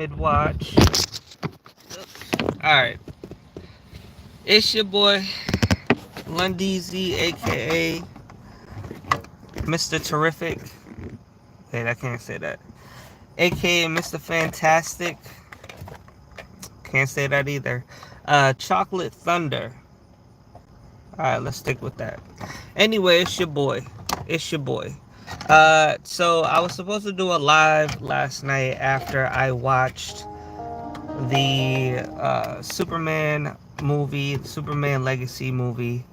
mid-watch. Alright. It's your boy, Lundeezy, a.k.a. Mr. Terrific. Wait, I can't say that. A.k.a. Mr. Fantastic. Can't say that either. Chocolate Thunder. Alright, let's stick with that. Anyway, it's your boy. It's your boy. So I was supposed to do a live last night after I watched the Superman movie, Superman Legacy movie.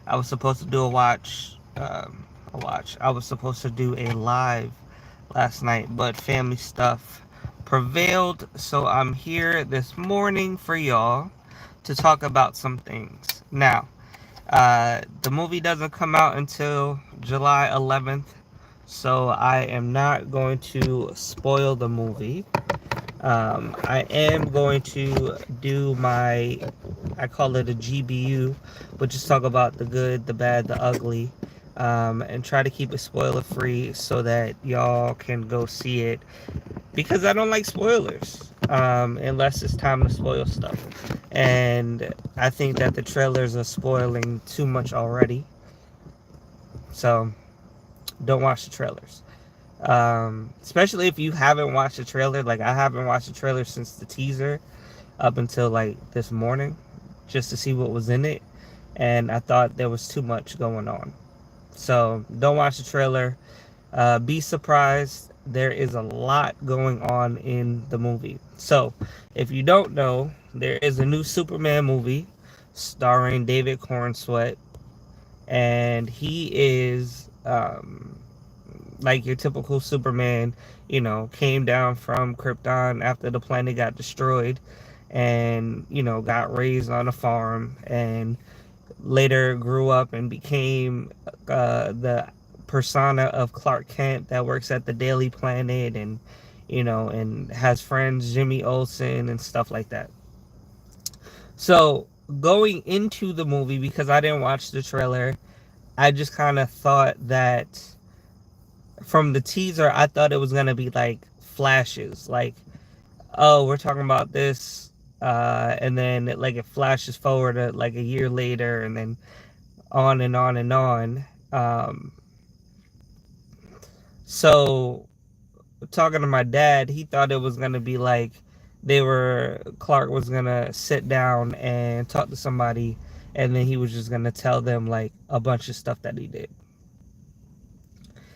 I was supposed to do a watch. I was supposed to do a live last night, but family stuff prevailed. So I'm here this morning for y'all to talk about some things. Now, the movie doesn't come out until July 11th, so I am not going to spoil the movie. I am going to do I call it a GBU, which is talk about the good, the bad, the ugly, and try to keep it spoiler free so that y'all can go see it, because I don't like spoilers, unless it's time to spoil stuff. And I think that the trailers are spoiling too much already. So, don't watch the trailers. Especially if you haven't watched the trailer. Like, I haven't watched the trailer since the teaser up until like this morning, just to see what was in it, and I thought there was too much going on. So don't watch the trailer. Be surprised. There is a lot going on in the movie. So if you don't know, there is a new Superman movie starring David Corenswet, and he is like your typical Superman, came down from Krypton after the planet got destroyed, and, got raised on a farm, and later grew up and became the persona of Clark Kent that works at the Daily Planet, and, and has friends, Jimmy Olsen, and stuff like that. So, going into the movie, because I didn't watch the trailer, I just kind of thought that from the teaser, I thought it was going to be like flashes, like, oh, we're talking about this, and then it flashes forward like a year later, and then on and on and on. So talking to my dad, he thought it was going to be like Clark was going to sit down and talk to somebody, and then he was just going to tell them like a bunch of stuff that he did.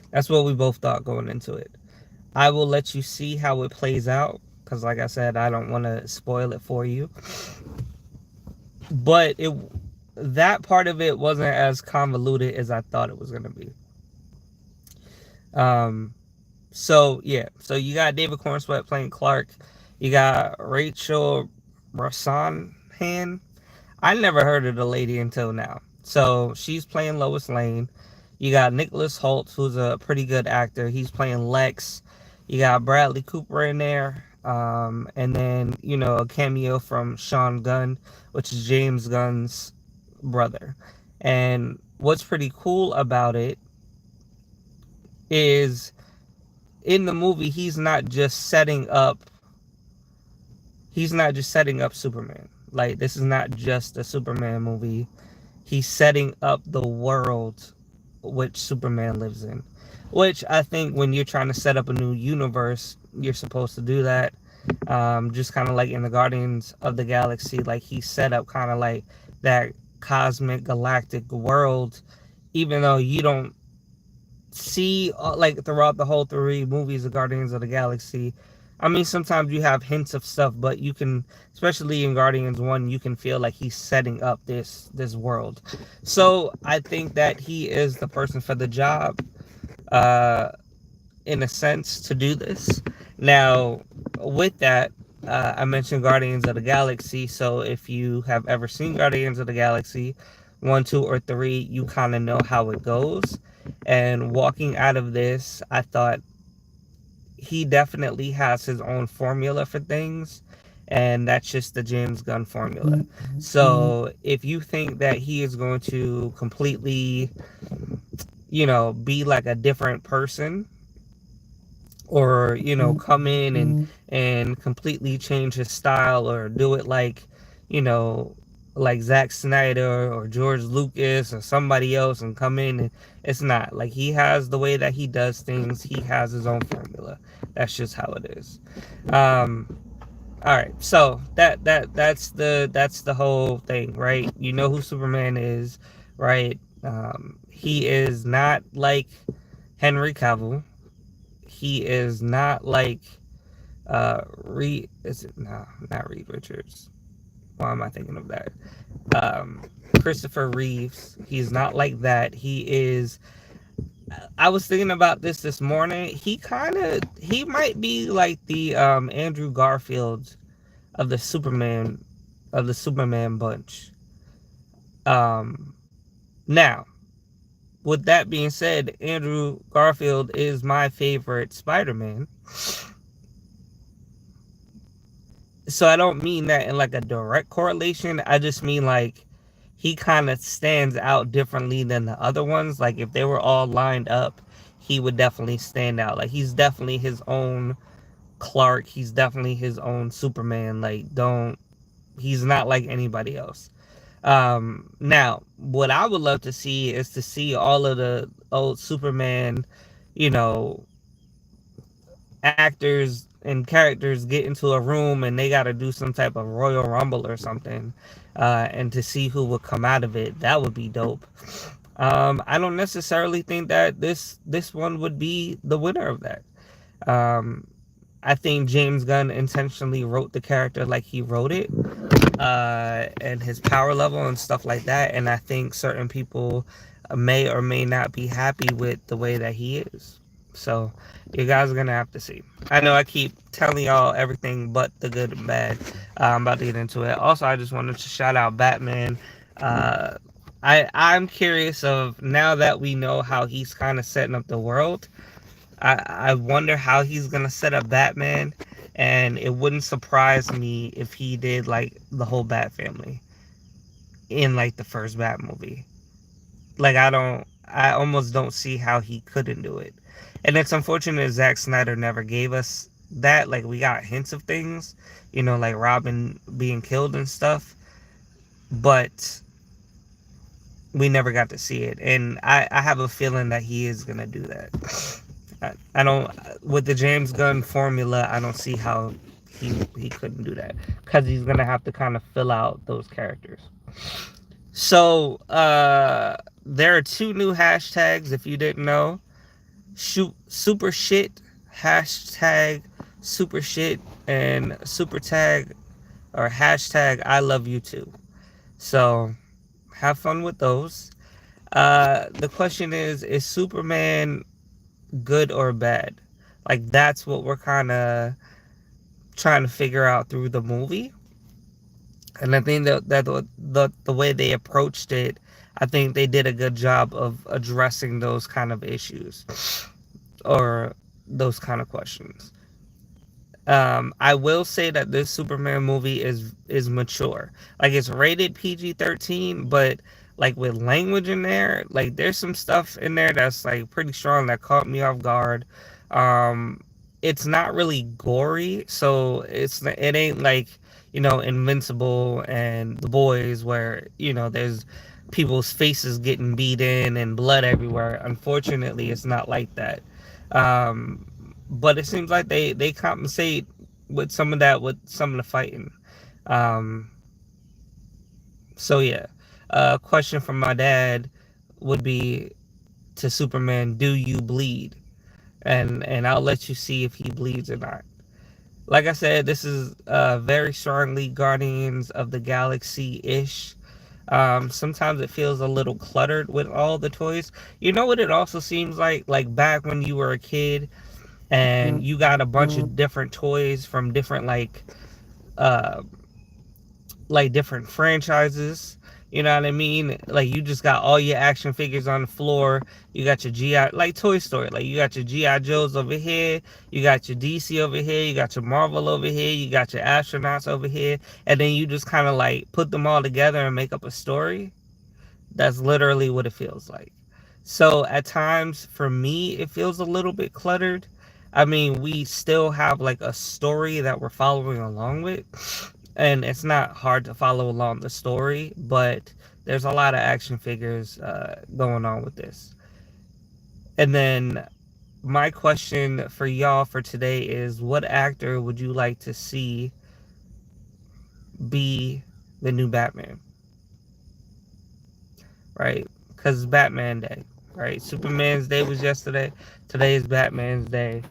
That's what we both thought going into it. I will let you see how it plays out, because like I said, I don't want to spoil it for you. But that part of it wasn't as convoluted as I thought it was going to be. So you got David Corenswet playing Clark. You got Rachel Brosnahan. I never heard of the lady until now. So she's playing Lois Lane. You got Nicholas Hoult, who's a pretty good actor. He's playing Lex. You got Bradley Cooper in there. And then, a cameo from Sean Gunn, which is James Gunn's brother. And what's pretty cool about it is, in the movie, he's not just setting up Superman. Like, this is not just a Superman movie. He's setting up the world which Superman lives in, which I think when you're trying to set up a new universe, you're supposed to do that. Just kind of like in the Guardians of the Galaxy, like he set up kind of like that cosmic galactic world, even though you don't see like throughout the whole 3 movies of Guardians of the Galaxy. I mean, sometimes you have hints of stuff, but you can, especially in Guardians 1, you can feel like he's setting up this world. So I think that he is the person for the job, in a sense, to do this. Now, with that, I mentioned Guardians of the Galaxy, so if you have ever seen Guardians of the Galaxy 1, 2, or 3, you kind of know how it goes. And walking out of this, I thought he definitely has his own formula for things, and that's just the James Gunn formula. So if you think that he is going to completely, be like a different person, or come in and completely change his style, or do it you know like Zack Snyder or George Lucas or somebody else and come in. And it's not like he has the way that he does things. He has his own formula. That's just how it is. All right, so that's the whole thing, right? You know who Superman is, right? He is not like Henry Cavill. He is not like Reed. Is it no? Not Reed Richards. Why am I thinking of that? Um, Christopher Reeves. He's not like that. He is. I was thinking about this morning. He might be like the Andrew Garfield of the Superman bunch. Um, Now, with that being said, Andrew Garfield is my favorite Spider-Man. So I don't mean that in like a direct correlation. I just mean like he kind of stands out differently than the other ones. Like if they were all lined up, he would definitely stand out. Like he's definitely his own Clark. He's definitely his own Superman. He's not like anybody else. Now, what I would love to see is to see all of the old Superman, you know, actors and characters get into a room and they got to do some type of Royal Rumble or something, and to see who would come out of it. That would be dope. I don't necessarily think that this one would be the winner of that. Um, I think James Gunn intentionally wrote the character like he wrote it, and his power level and stuff like that. And I think certain people may or may not be happy with the way that he is. So you guys are gonna have to see. I know I keep telling y'all everything but the good and bad. I'm about to get into it. Also, I just wanted to shout out Batman. Uh, I'm curious of, now that we know how he's kind of setting up the world. I wonder how he's gonna set up Batman, and it wouldn't surprise me if he did like the whole Bat family in like the first Bat movie. Like I almost don't see how he couldn't do it. And it's unfortunate Zack Snyder never gave us that. Like we got hints of things, like Robin being killed and stuff, but we never got to see it. And I have a feeling that he is gonna do that. I don't, with the James Gunn formula, I don't see how he couldn't do that, because he's gonna have to kind of fill out those characters. So there are two new hashtags if you didn't know. Supershit, hashtag Supershit, and super tag or hashtag I love you too. So have fun with those. The question is Superman good or bad? Like that's what we're kind of trying to figure out through the movie. And I think that the way they approached it, I think they did a good job of addressing those kind of issues, or those kind of questions. I will say that this Superman movie is mature. Like it's rated PG-13, but like with language in there, like there's some stuff in there that's like pretty strong that caught me off guard. Um, it's not really gory, so it ain't like Invincible and The Boys, where there's people's faces getting beat in and blood everywhere. Unfortunately, it's not like that. But it seems like they compensate with some of that with some of the fighting. Um, so yeah, question from my dad would be to Superman: do you bleed? And I'll let you see if he bleeds or not. Like I said, this is very strongly Guardians of the Galaxy ish. Sometimes it feels a little cluttered with all the toys. You know what it also seems like? Like back when you were a kid and you got a bunch of different toys from different uh different franchises. You know what I mean? Like you just got all your action figures on the floor. You got your GI, like Toy Story. Like you got your GI Joes over here. You got your DC over here. You got your Marvel over here. You got your astronauts over here. And then you just kind of like put them all together and make up a story. That's literally what it feels like. So at times, for me, it feels a little bit cluttered. I mean, we still have like a story that we're following along with, and it's not hard to follow along the story, but there's a lot of action figures going on with this. And then my question for y'all for today is, what actor would you like to see be the new Batman? Right? Because it's Batman Day, right? Superman's Day was yesterday. Today is Batman's Day.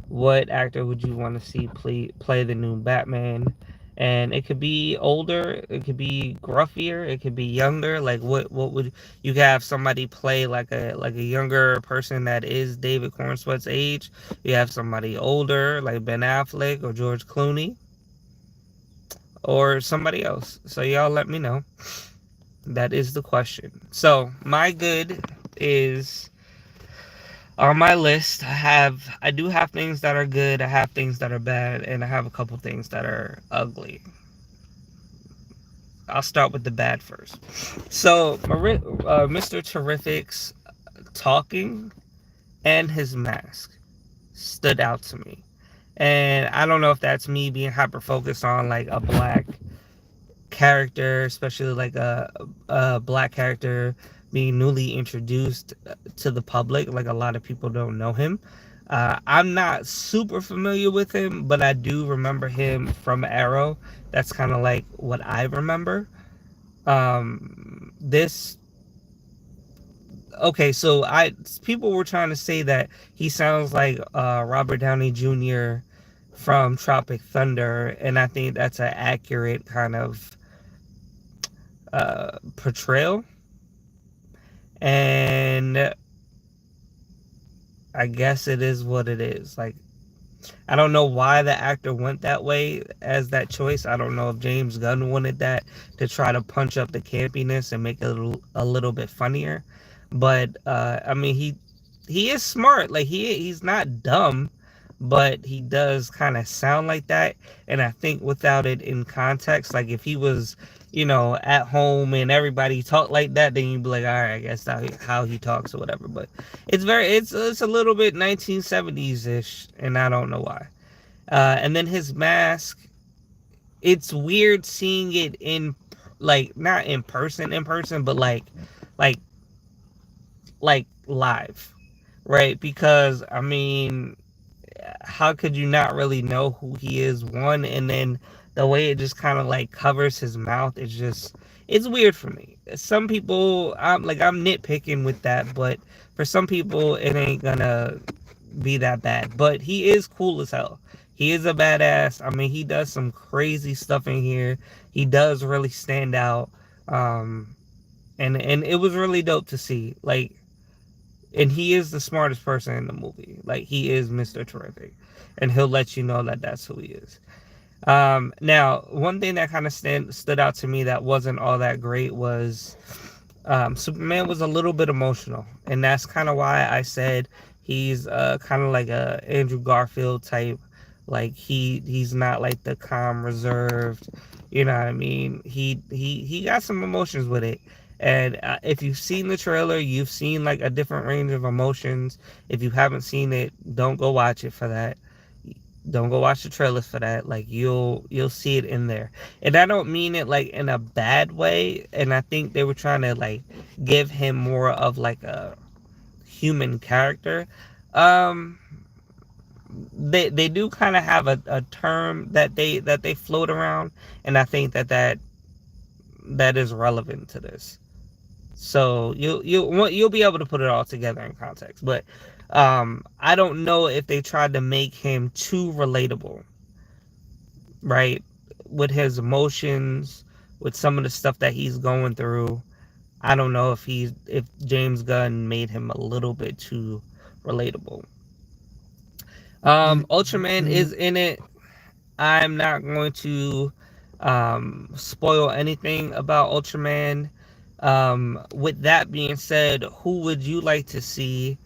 What actor would you want to see play the new Batman? And it could be older, it could be gruffier, it could be younger. Like what would you have somebody play like a younger person that is David Corenswet's age? You have somebody older like Ben Affleck or George Clooney or somebody else. So y'all let me know. That is the question. So my good is on my list. I do have things that are good, I have things that are bad, and I have a couple things that are ugly. I'll start with the bad first. So Mr. Terrific's talking and his mask stood out to me. And I don't know if that's me being hyper focused on like a black character, especially like a black character being newly introduced to the public. Like a lot of people don't know him. I'm not super familiar with him, but I do remember him from Arrow. That's kind of like what I remember. This okay, so I people were trying to say that he sounds like Robert Downey Jr. from Tropic Thunder, and I think that's an accurate kind of portrayal. And I guess it is what it is. Like, I don't know why the actor went that way as that choice. I don't know if James Gunn wanted that to try to punch up the campiness and make it a little bit funnier. But I mean, he is smart. Like he's not dumb, but he does kind of sound like that. And I think without it in context, like if he was, at home and everybody talked like that, then you'd be like, all right, I guess that's how he talks or whatever. But it's a little bit 1970s ish, and I don't know why. And then his mask, it's weird seeing it in like not in person, but like like live, right? Because I mean, how could you not really know who he is? One, and then the way it just kind of like covers his mouth is just it's weird for me. Some people, I'm nitpicking with that, but for some people it ain't gonna be that bad. But he is cool as hell. He is a badass. I mean, he does some crazy stuff in here. He does really stand out. Um, and it was really dope to see. Like, and he is the smartest person in the movie. Like, he is Mr. Terrific, and he'll let you know that that's who he is. Now, one thing that kind of stood out to me that wasn't all that great was Superman was a little bit emotional, and that's kind of why I said he's kind of like a Andrew Garfield type. Like he's not like the calm, reserved. You know what I mean? He got some emotions with it. And if you've seen the trailer, you've seen like a different range of emotions. If you haven't seen it, don't go watch it for that. Don't go watch the trailers for that. Like you'll see it in there. And I don't mean it like in a bad way. And I think they were trying to like give him more of like a human character. Um they do kind of have a term that they float around, and I think that is relevant to this. So you'll be able to put it all together in context. But I don't know if they tried to make him too relatable, right? With his emotions, with some of the stuff that he's going through. I don't know if James Gunn made him a little bit too relatable. Ultraman is in it. I'm not going to spoil anything about Ultraman. With that being said, who would you like to see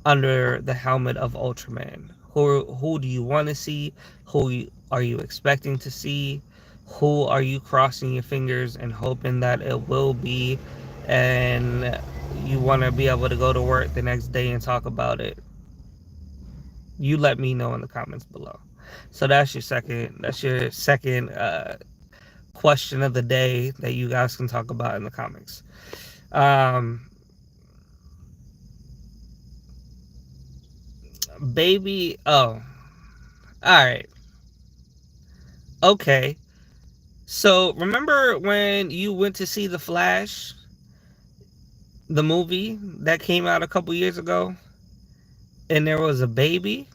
under the helmet of Ultraman? Who do you want to see? Are you expecting to see? Who are you crossing your fingers and hoping that it will be, and you want to be able to go to work the next day and talk about it? You let me know in the comments below. So that's your second question of the day that you guys can talk about in the comics. Baby, oh, all right, okay. So remember when you went to see The Flash, the movie that came out a couple years ago, and there was a baby,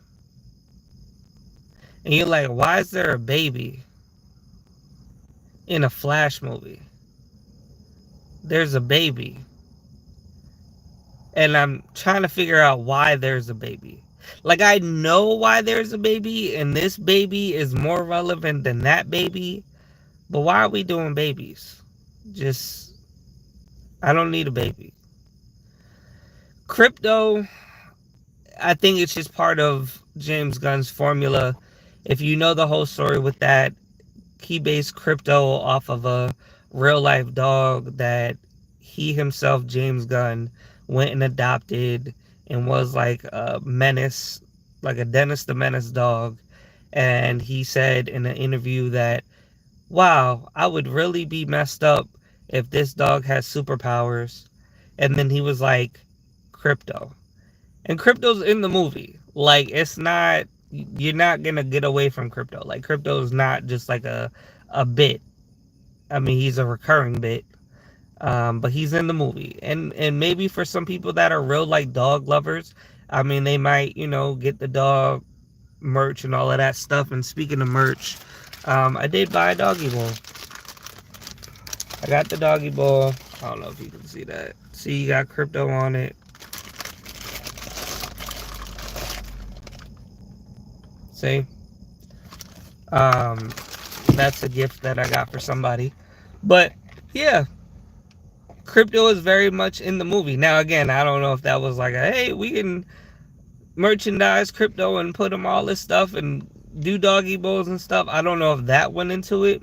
and you're like, why is there a baby in a Flash movie? There's a baby, and I'm trying to figure out why there's a baby. Like, I know why there's a baby, and this baby is more relevant than that baby, but why are we doing babies? Just, I don't need a baby. Krypto, I think it's just part of James Gunn's formula. If you know the whole story with that, he based Krypto off of a real life dog that he himself, James Gunn, went and adopted, and was like a menace, like a Dennis the Menace dog. And he said in an interview that, wow, I would really be messed up if this dog has superpowers. And then he was like, Krypto. And Krypto's in the movie. Like, it's not, you're not gonna get away from Krypto. Like, Krypto's not just like a bit. I mean, he's a recurring bit. But he's in the movie. And maybe for some people that are real like dog lovers, I mean, they might, get the dog merch and all of that stuff. And speaking of merch, I did buy a doggy bowl. I got the doggy bowl. I don't know if you can see that. See, you got Krypto on it. See? That's a gift that I got for somebody. But yeah, Krypto is very much in the movie. Now again, I don't know if that was like a, hey, we can merchandise Krypto and put him all this stuff and do doggy bowls and stuff. I don't know if that went into it,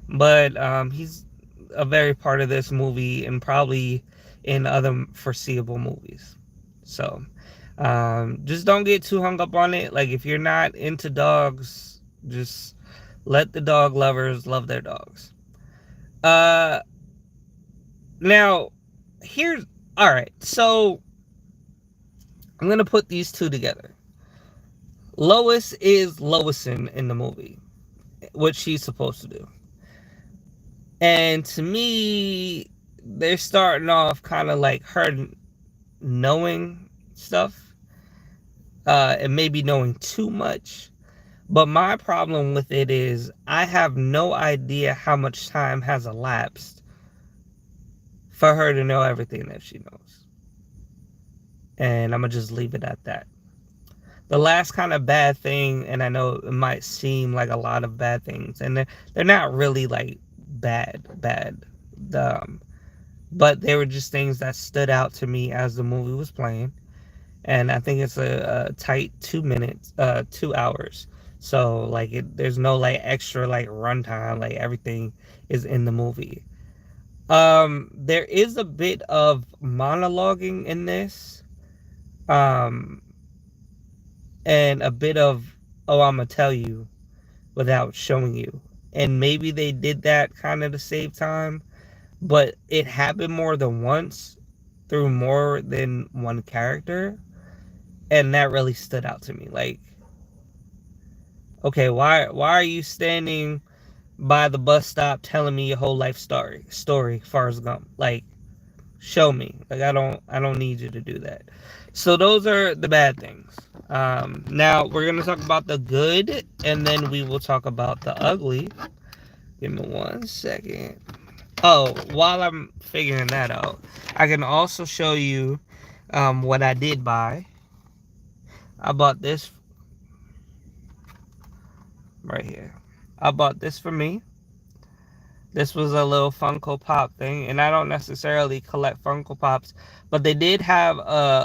but he's a very part of this movie and probably in other foreseeable movies. So just don't get too hung up on it. Like, if you're not into dogs, just let the dog lovers love their dogs. Now, here's, all right, so I'm going to put these two together. Lois is Loisin in the movie, what she's supposed to do. And to me, they're starting off kind of like her knowing stuff, and maybe knowing too much. But my problem with it is I have no idea how much time has elapsed for her to know everything that she knows. And I'm going to just leave it at that. The last kind of bad thing, and I know it might seem like a lot of bad things, and they're not really like bad, but they were just things that stood out to me as the movie was playing. And I think it's a tight 2 hours. So like there's no like extra like runtime. Like, everything is in the movie. There is a bit of monologuing in this, and a bit of, oh, I'm gonna tell you without showing you. And maybe they did that kind of to save time, but it happened more than once through more than one character, and that really stood out to me. Like, okay, why are you standing by the bus stop telling me your whole life story, Forrest Gump? Like, show me. Like, I don't need you to do that. So those are the bad things. Now we're gonna talk about the good, and then we will talk about the ugly. Give me 1 second. Oh, while I'm figuring that out, I can also show you what I did buy. I bought this right here. I bought this for me. This was a little Funko Pop thing, and I don't necessarily collect Funko Pops, but they did have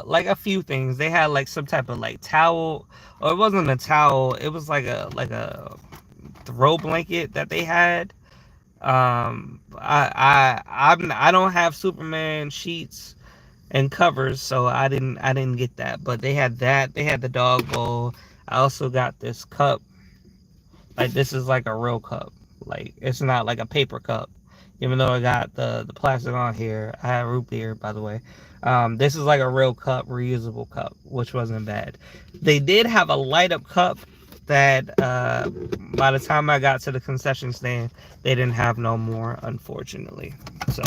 like a few things. They had like some type of like towel, or it wasn't a towel. It was like a throw blanket that they had. I don't have Superman sheets and covers, so I didn't get that. But they had that. They had the dog bowl. I also got this cup. Like, this is like a real cup. Like, it's not like a paper cup. Even though I got the plastic on here, I have root beer, by the way. This is like a real cup, reusable cup, which wasn't bad. They did have a light up cup that by the time I got to the concession stand, they didn't have no more, unfortunately. So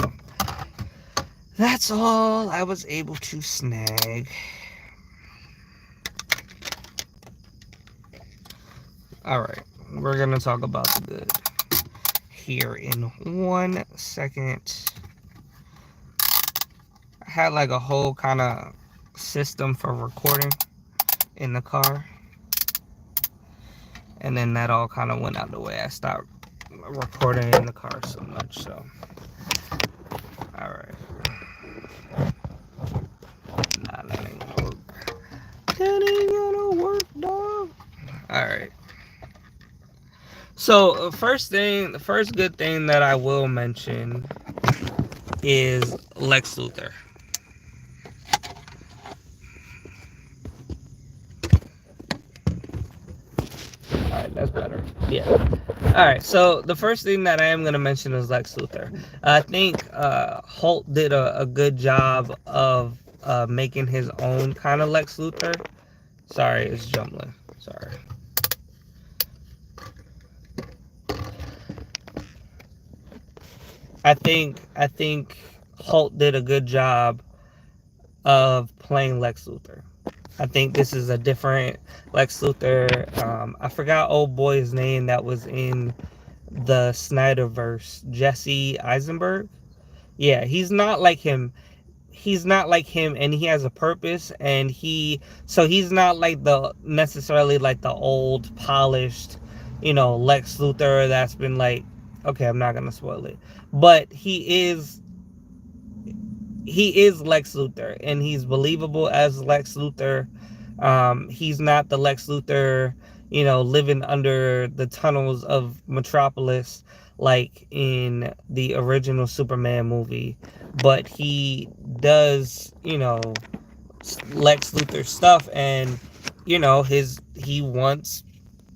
that's all I was able to snag. All right, we're gonna talk about the good here in 1 second. I had like a whole kind of system for recording in the car, and then that all kind of went out the way. I stopped recording in the car so much. So, all right, nah, that ain't gonna work. That ain't gonna work, dog. All right. So, the first good thing that I will mention is Lex Luthor. Alright, that's better. Yeah. Alright, so the first thing that I am going to mention is Lex Luthor. I think Hoult did a good job of making his own kind of Lex Luthor. Sorry, it's jumbling. Sorry. I think Hoult did a good job of playing Lex Luthor. I think this is a different Lex Luthor. I forgot old boy's name that was in the Snyderverse. Jesse Eisenberg. Yeah, he's not like him. He's not like him, and he has a purpose, and he's not like the necessarily like the old polished, Lex Luthor that's been like, okay, I'm not gonna spoil it, but he is Lex Luthor, and he's believable as Lex Luthor. He's not the Lex Luthor, living under the tunnels of Metropolis like in the original Superman movie, but he does, Lex Luthor stuff, and he wants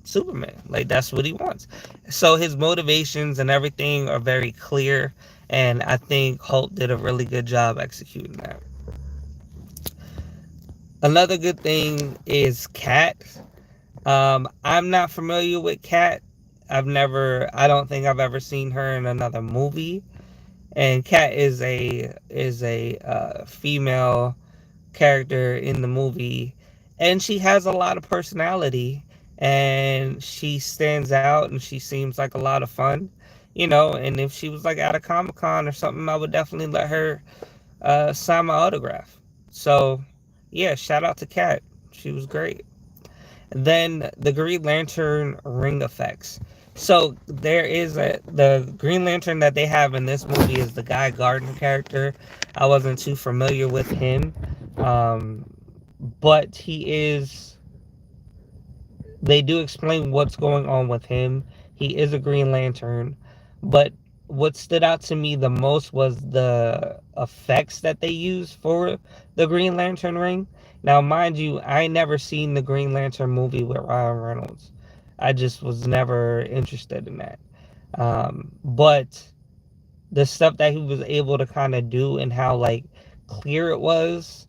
Superman. Like, that's what he wants. So his motivations and everything are very clear, and I think Hoult did a really good job executing that. Another good thing is Cat. I'm not familiar with Cat. I don't think I've ever seen her in another movie. And Cat is a female character in the movie, and she has a lot of personality, and she stands out, and she seems like a lot of fun, and if she was like at a Comic-Con or something, I would definitely let her sign my autograph. So yeah, shout out to Kat. She was great. Then the Green Lantern ring effects. So the Green Lantern that they have in this movie is the Guy Gardner character. I wasn't too familiar with him, but they do explain what's going on with him. He is a Green Lantern, but what stood out to me the most was the effects that they used for the Green Lantern ring. Now, mind you, I never seen the Green Lantern movie with Ryan Reynolds. I just was never interested in that. But the stuff that he was able to kind of do and how like clear it was,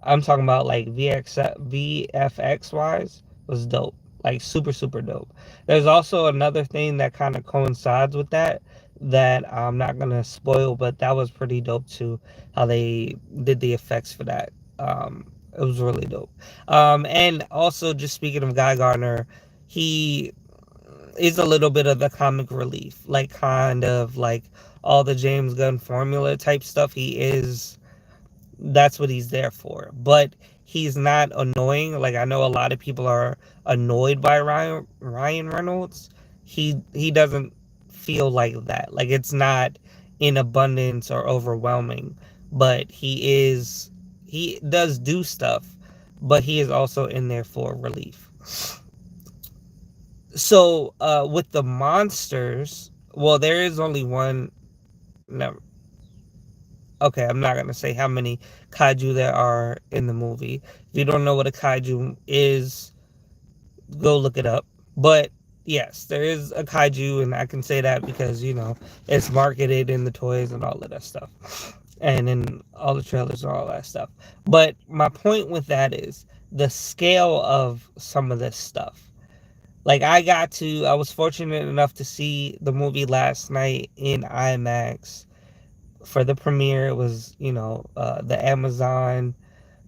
I'm talking about like VFX wise, was dope. Like super, super dope. There's also another thing that kind of coincides with that I'm not going to spoil, but that was pretty dope too, how they did the effects for that. It was really dope. And also, just speaking of Guy Gardner, he is a little bit of the comic relief, like kind of like all the James Gunn formula type stuff. That's what he's there for. But he's not annoying. Like, I know a lot of people are annoyed by Ryan Reynolds. He doesn't feel like that. Like, it's not in abundance or overwhelming. But he does do stuff, but he is also in there for relief. So with the monsters, well, there is only one. Never. Okay, I'm not gonna say how many kaiju there are in the movie. If you don't know what a kaiju is, go look it up. But yes, there is a kaiju, and I can say that because it's marketed in the toys and all of that stuff, and in all the trailers and all that stuff. But my point with that is the scale of some of this stuff. Like I was fortunate enough to see the movie last night in IMAX for the premiere. It was the Amazon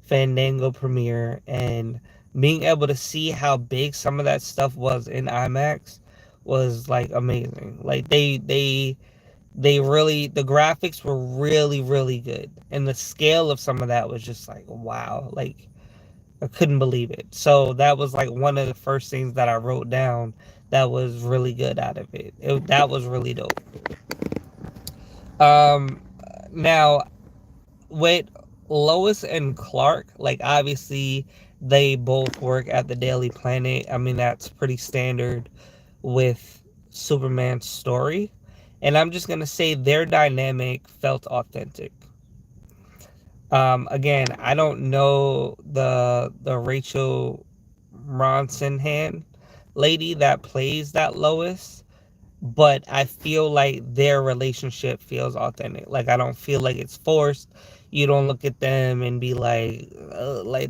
Fandango premiere, and being able to see how big some of that stuff was in IMAX was like amazing. Like they really, the graphics were really really good, and the scale of some of that was just like wow. Like I couldn't believe it. So that was like one of the first things that I wrote down that was really good out of it. That was really dope. Um, Now with Lois and Clark, like obviously they both work at the Daily Planet. I mean, that's pretty standard with Superman's story. And I'm just gonna say their dynamic felt authentic. Again, I don't know the Rachel Brosnahan lady that plays that Lois, but I feel like their relationship feels authentic. Like I don't feel like it's forced. You don't look at them and be like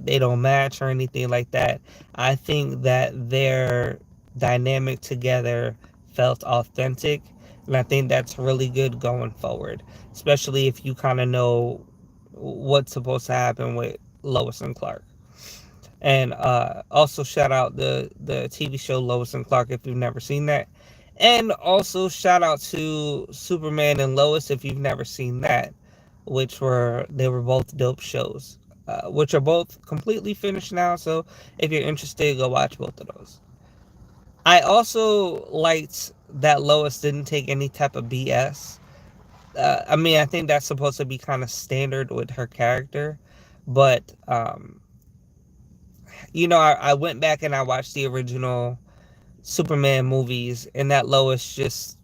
they don't match or anything like that. I think that their dynamic together felt authentic, and I think that's really good going forward, especially if you kind of know what's supposed to happen with Lois and Clark. And also shout out the TV show Lois and Clark if you've never seen that. And also shout out to Superman and Lois if you've never seen that, they were both dope shows, which are both completely finished now. So if you're interested, go watch both of those. I also liked that Lois didn't take any type of BS. I mean, I think that's supposed to be kind of standard with her character, but I went back and I watched the original Superman movies, and that Lois just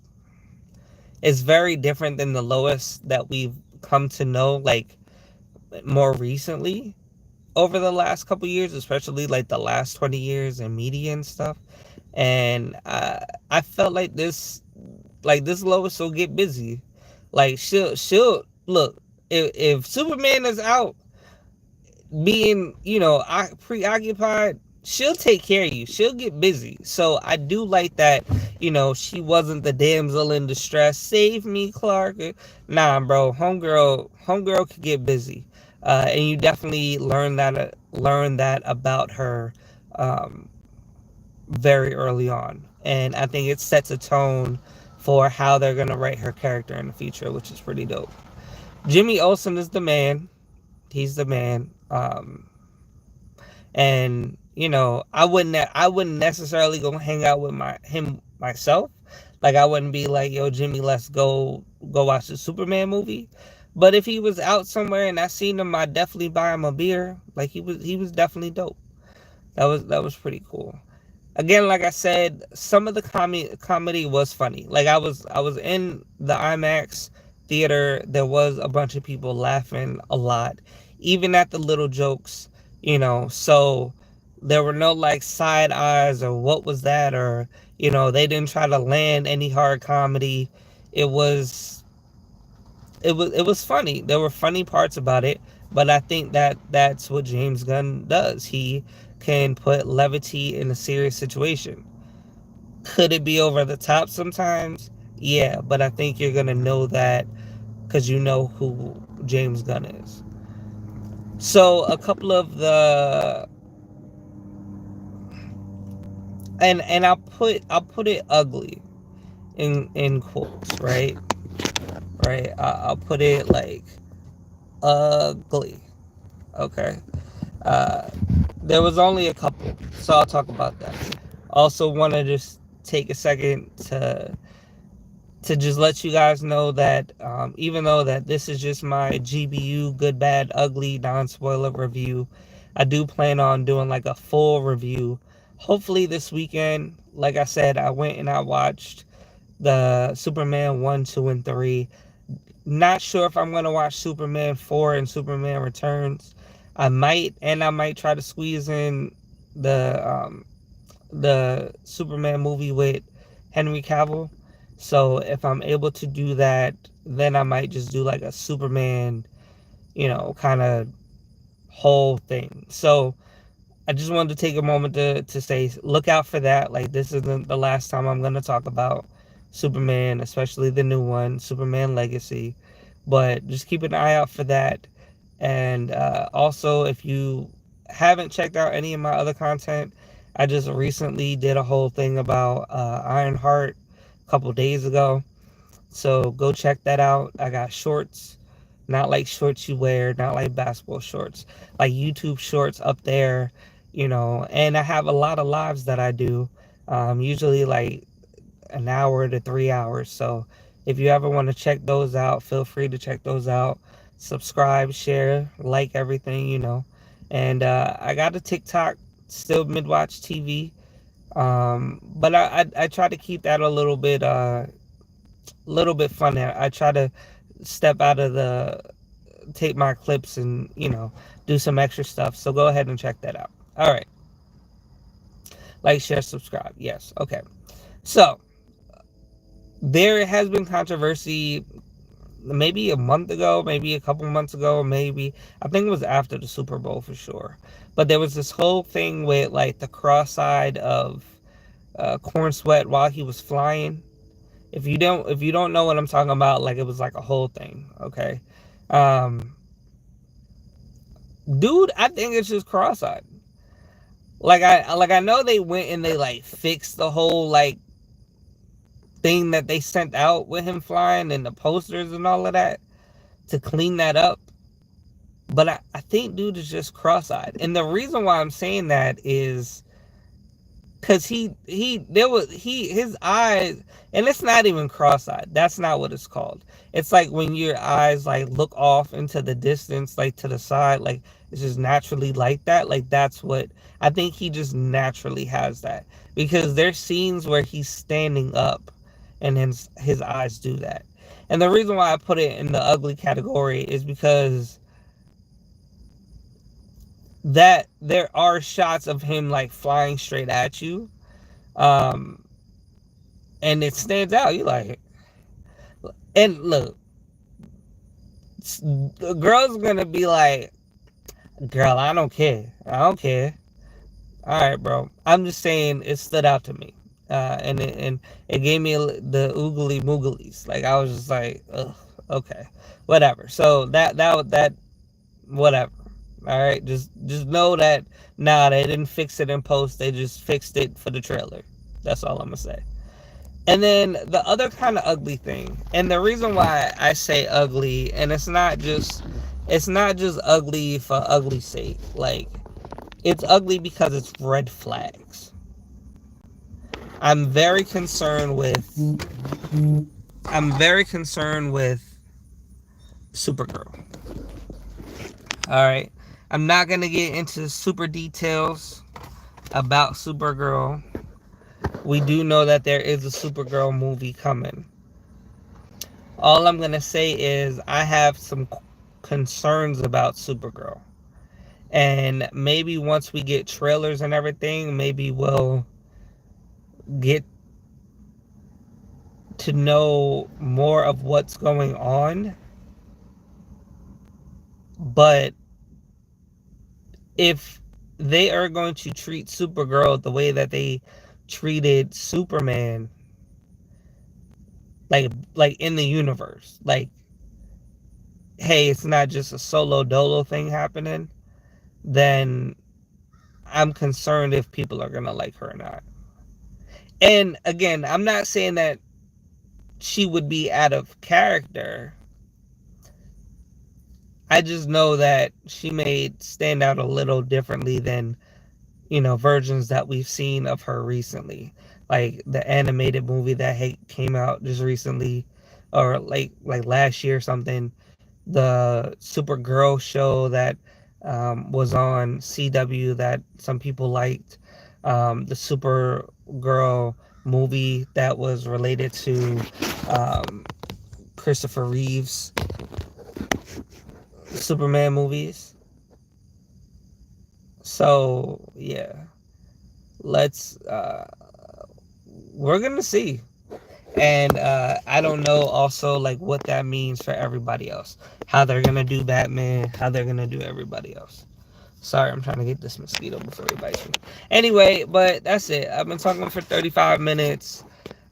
is very different than the Lois that we've come to know, like more recently over the last couple years, especially like the last 20 years in media and stuff. And I felt like this Lois will get busy. Like she'll look, if Superman is out being, preoccupied, she'll take care of you. She'll get busy. So I do like that, she wasn't the damsel in distress. Save me, Clark. Nah, bro. Homegirl could get busy. And you definitely learn that about her very early on. And I think it sets a tone for how they're gonna write her character in the future, which is pretty dope. Jimmy Olsen is the man. He's the man. And I wouldn't necessarily go hang out with him myself. Like I wouldn't be like, yo, Jimmy, let's go watch the Superman movie. But if he was out somewhere and I seen him, I'd definitely buy him a beer. Like he was definitely dope. That was pretty cool. Again, like I said, some of the comedy was funny. Like I was in the IMAX theater. There was a bunch of people laughing a lot, even at the little jokes. So there were no like side eyes or what was that, or they didn't try to land any hard comedy. It was funny. There were funny parts about it, but I think that that's what James Gunn does. He can put levity in a serious situation. Could it be over the top sometimes? Yeah, but I think you're gonna know that because you know who James Gunn is. So a couple of the and I'll put it ugly in quotes, right? Right. I'll put it like ugly. Okay. Uh, there was only a couple, so I'll talk about that. Also, want to just take a second to just let you guys know that even though that this is just my GBU good, bad, ugly, non-spoiler review, I do plan on doing like a full review. Hopefully this weekend. Like I said, I went and I watched the Superman 1, 2, and 3. Not sure if I'm gonna watch Superman 4 and Superman Returns. I might try to squeeze in the Superman movie with Henry Cavill. So if I'm able to do that, then I might just do like a Superman, kind of whole thing. So I just wanted to take a moment to say, look out for that. Like, this isn't the last time I'm going to talk about Superman, especially the new one, Superman Legacy. But just keep an eye out for that. And also, if you haven't checked out any of my other content, I just recently did a whole thing about Ironheart a couple days ago. So go check that out. I got shorts, not like shorts you wear, not like basketball shorts, like YouTube shorts up there, and I have a lot of lives that I do, usually like an hour to 3 hours. So if you ever want to check those out, feel free to check those out. Subscribe, share, like everything, And I got a TikTok, still Midwatch TV. But I try to keep that a little bit funny. I try to step out of take my clips and, do some extra stuff. So go ahead and check that out. All right. Like, share, subscribe. Yes. Okay. So there has been controversy maybe a month ago, maybe a couple months ago, maybe. I think it was after the Super Bowl for sure. But there was this whole thing with like the cross-eyed of Corenswet while he was flying. If you don't know what I'm talking about, like, it was like a whole thing, okay? Dude, I think it's just cross-eyed. Like I know they went and they like fixed the whole like thing that they sent out with him flying and the posters and all of that to clean that up. But I think dude is just cross-eyed. And the reason why I'm saying that is because his eyes, and it's not even cross-eyed. That's not what it's called. It's like when your eyes like look off into the distance, like to the side, like it's just naturally like that. Like that's what I think he just naturally has that, because there's scenes where he's standing up and his eyes do that. And the reason why I put it in the ugly category is because that there are shots of him like flying straight at you, and it stands out. You like, and look, the girl's gonna be like, girl, I don't care, all right, bro. I'm just saying it stood out to me, and it gave me the oogly mooglies. Like, I was just like, ugh, okay, whatever. So that whatever. All right, just know that they didn't fix it in post. They just fixed it for the trailer. That's all I'm gonna say. And then the other kind of ugly thing, and the reason why I say ugly, and it's not just ugly for ugly's sake. Like, it's ugly because it's red flags. I'm very concerned with Supergirl. All right. I'm not going to get into super details about Supergirl. We do know that there is a Supergirl movie coming. All I'm going to say is I have some concerns about Supergirl. And maybe once we get trailers and everything, maybe we'll get to know more of what's going on. But if they are going to treat Supergirl the way that they treated Superman, like in the universe, like, hey, it's not just a solo dolo thing happening, then I'm concerned if people are gonna like her or not. And again, I'm not saying that she would be out of character. I just know that she may stand out a little differently than, versions that we've seen of her recently. Like the animated movie that came out just recently, or like last year or something. The Supergirl show that was on CW that some people liked. The Supergirl movie that was related to Christopher Reeves. Superman movies. So yeah, let's we're gonna see. And I don't know also like what that means for everybody else, how they're gonna do Batman, how they're gonna do everybody else. Sorry, I'm trying to get this mosquito before he bites me. Anyway, but that's it. I've been talking for 35 minutes.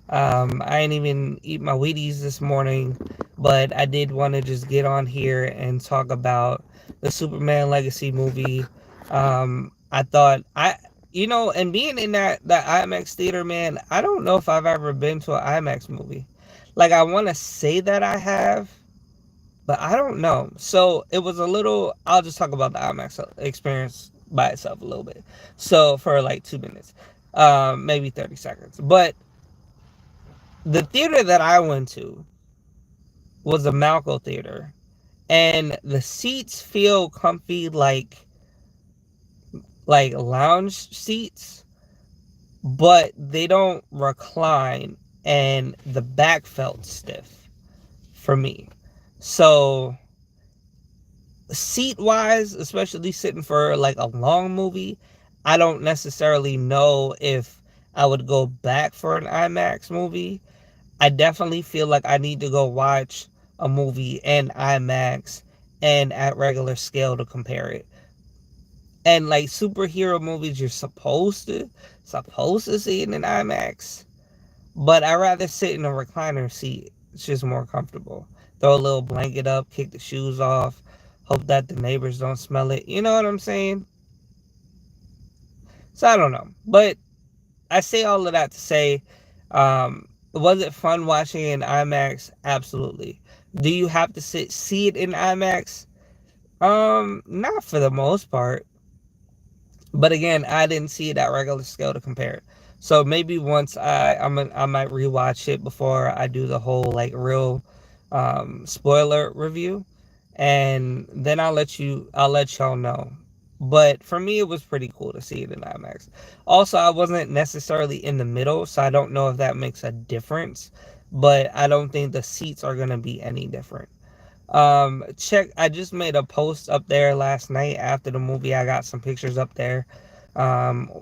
I ain't even eat my Wheaties this morning, but I did want to just get on here and talk about the Superman Legacy movie. I thought and being in that IMAX theater, man, I don't know if I've ever been to an IMAX movie. Like, I want to say that I have, but I don't know. So it was a little. I'll just talk about the IMAX experience by itself a little bit. So for like 2 minutes, maybe 30 seconds, but the theater that I went to was a Malco theater, and the seats feel comfy, like lounge seats, but they don't recline, and the back felt stiff for me. So seat wise, especially sitting for like a long movie, I don't necessarily know if I would go back for an IMAX movie. I definitely feel like I need to go watch a movie in IMAX and at regular scale to compare it. And like superhero movies, you're supposed to see it in IMAX, but I rather sit in a recliner seat. It's just more comfortable. Throw a little blanket up, kick the shoes off, hope that the neighbors don't smell it. You know what I'm saying? So I don't know, but I say all of that to say, was it fun watching it in IMAX? Absolutely. Do you have to see it in IMAX? Not for the most part. But again, I didn't see it at regular scale to compare it. So maybe once I might rewatch it before I do the whole like real spoiler review, and then I'll let y'all know. But for me, it was pretty cool to see it in IMAX. Also, I wasn't necessarily in the middle, so I don't know if that makes a difference. But I don't think the seats are gonna be any different. I just made a post up there last night after the movie. I got some pictures up there.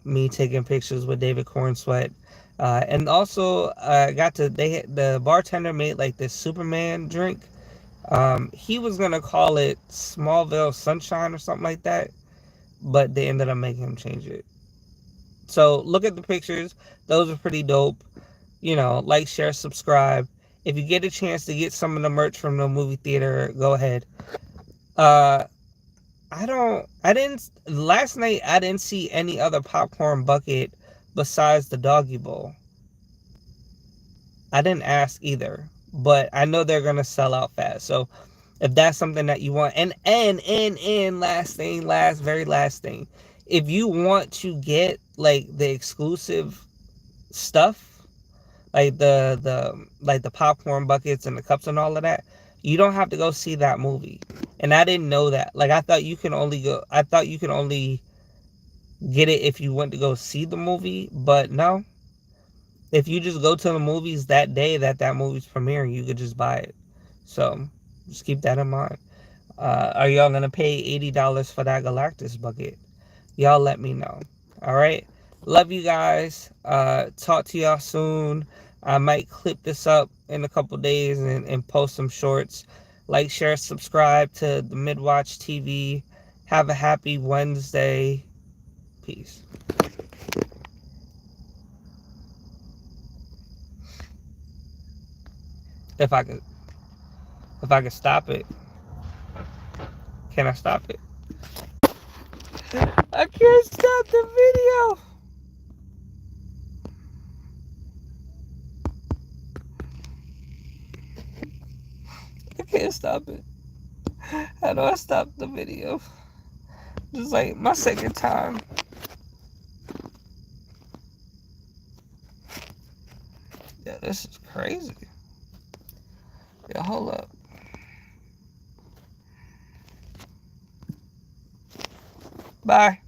Me taking pictures with David Corenswet. And also the bartender made like this Superman drink. He was gonna call it Smallville Sunshine or something like that, but they ended up making him change it. So look at the pictures. Those are pretty dope. Like, share, subscribe. If you get a chance to get some of the merch from the movie theater, go ahead. Uh, last night I didn't see any other popcorn bucket besides the doggy bowl. I didn't ask either, but I know they're gonna sell out fast. So if that's something that you want, and very last thing, if you want to get like the exclusive stuff, like the popcorn buckets and the cups and all of that, you don't have to go see that movie. And I didn't know that. Like, I thought you can only get it if you went to go see the movie, but no. If you just go to the movies that day that movie's premiering, you could just buy it. So just keep that in mind. Are y'all gonna pay $80 for that Galactus bucket? Y'all let me know. All right. Love you guys. Talk to y'all soon. I might clip this up in a couple days and post some shorts. Like, share, subscribe to the Midwatch TV. Have a happy Wednesday. Peace. If I could stop it. Can I stop it? I can't stop the video. I can't stop it. How do I stop the video? This is like my second time. Yeah, this is crazy. Yeah, hold up. Bye.